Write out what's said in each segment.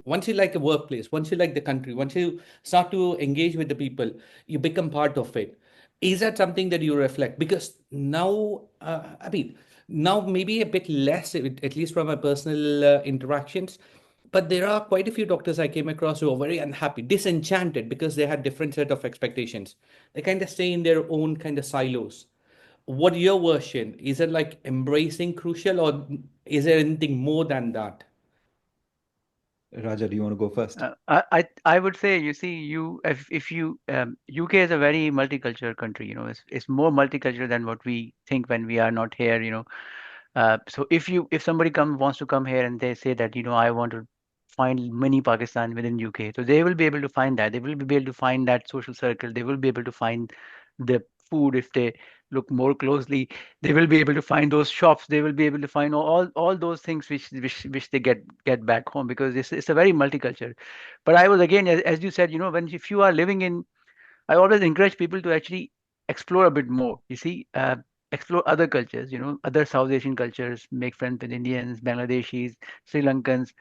Once you like a workplace, once you like the country, once you start to engage with the people, you become part of it. Is that something that you reflect? Because now, now maybe a bit less, at least from my personal interactions, but there are quite a few doctors I came across who are very unhappy, disenchanted, because they had different set of expectations. They kind of stay in their own kind of silos. What your version? Is it like embracing crucial, or is there anything more than that? Raja, do you want to go first? I would say, you see, if you UK is a very multicultural country. It's more multicultural than what we think when we are not here. So if somebody wants to come here and they say that, I want to find mini Pakistan within UK, so they will be able to find that. They will be able to find that social circle. They will be able to find the food if they look more closely. They will be able to find those shops. They will be able to find all those things which they get back home, because it's a very multicultural. But I was, again, as you said, when if you are living in, I always encourage people to actually explore a bit more. You see, explore other cultures, other South Asian cultures, make friends with Indians, Bangladeshis, Sri Lankans,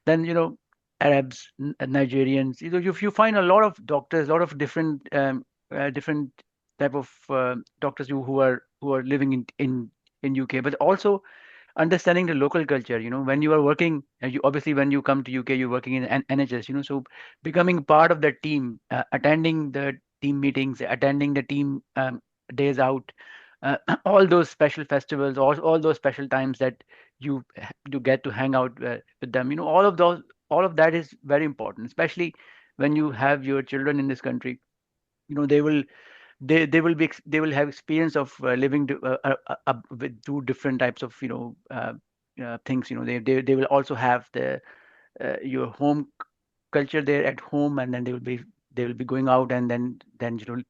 then, Arabs, Nigerians. If you find a lot of doctors, a lot of different type of doctors who are living in UK, but also understanding the local culture. When you are working, you obviously, when you come to UK, you're working in NHS. So becoming part of the team, attending the team meetings, attending the team days out, all those special festivals, all those special times that you you get to hang out with them. All of that is very important, especially when you have your children in this country. They will they will have experience of living with two different types of things. They will also have the your home culture there at home, and then they will be going out, and then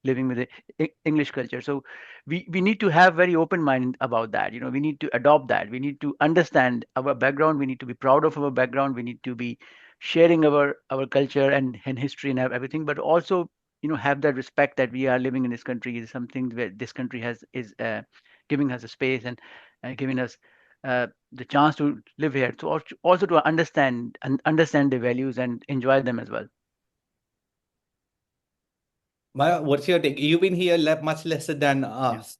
living with the English culture. So we need to have very open mind about that. We need to adopt that. We need to understand our background. We need to be proud of our background. We need to be sharing our culture and history and everything, but also have that respect that we are living in this country. Is something where this country is giving us a space, and giving us the chance to live here, to also to understand the values and enjoy them as well. Maya, what's your take? You've been here much lesser than Yeah. us.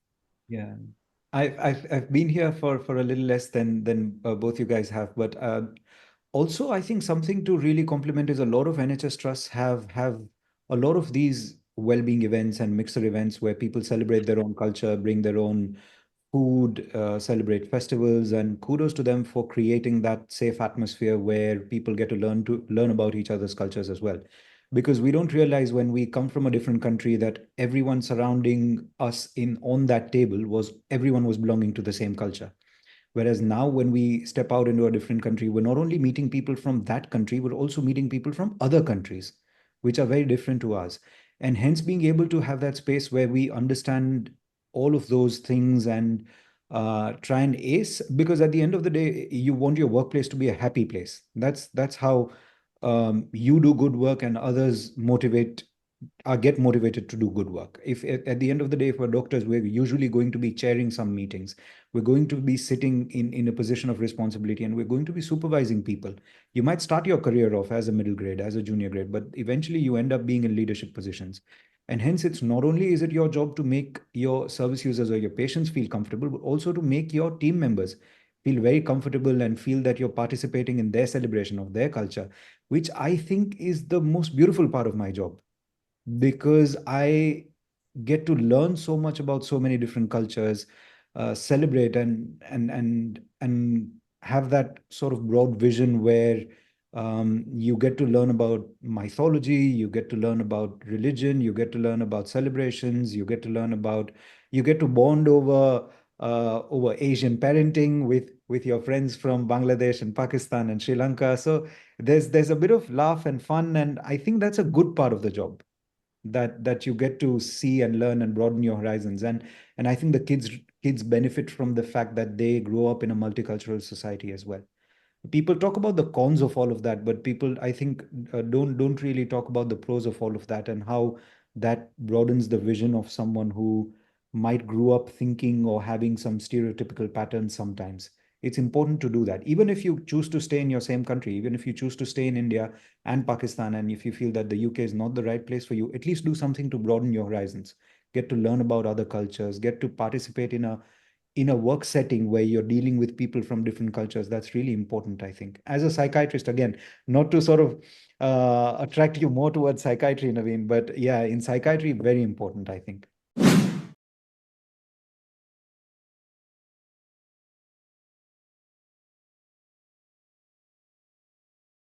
Yeah, I've been here for a little less than both you guys have, but also I think something to really compliment is a lot of NHS trusts have a lot of these well-being events and mixer events where people celebrate their own culture, bring their own food, celebrate festivals, and kudos to them for creating that safe atmosphere where people get to learn about each other's cultures as well. Because we don't realize when we come from a different country that everyone surrounding us in on that table was everyone was belonging to the same culture. Whereas now, when we step out into a different country, we're not only meeting people from that country, we're also meeting people from other countries, which are very different to us. And hence, being able to have that space where we understand all of those things and try and ace, because at the end of the day, you want your workplace to be a happy place. That's how you do good work and others get motivated to do good work. If at the end of the day, if we're doctors, we're usually going to be chairing some meetings. We're going to be sitting in a position of responsibility, and we're going to be supervising people. You might start your career off as a middle grade, as a junior grade, but eventually you end up being in leadership positions. And hence, it's not only is it your job to make your service users or your patients feel comfortable, but also to make your team members feel very comfortable and feel that you're participating in their celebration of their culture, which I think is the most beautiful part of my job, because I get to learn so much about so many different cultures, celebrate and have that sort of broad vision where you get to learn about mythology, you get to learn about religion, you get to learn about celebrations, you get to bond over Asian parenting with your friends from Bangladesh and Pakistan and Sri Lanka. So there's a bit of laugh and fun, and I think that's a good part of the job, that you get to see and learn and broaden your horizons. And I think the kids benefit from the fact that they grow up in a multicultural society as well. People talk about the cons of all of that, but people, I think, don't really talk about the pros of all of that, and how that broadens the vision of someone who might grow up thinking or having some stereotypical patterns sometimes. it's important to do that. Even if you choose to stay in your same country, even if you choose to stay in India and Pakistan, and if you feel that the UK is not the right place for you, at least do something to broaden your horizons. Get to learn about other cultures, get to participate in a work setting where you're dealing with people from different cultures. That's really important, I think. As a psychiatrist, again, not to sort of attract you more towards psychiatry, Naveen, but yeah, in psychiatry, very important, I think.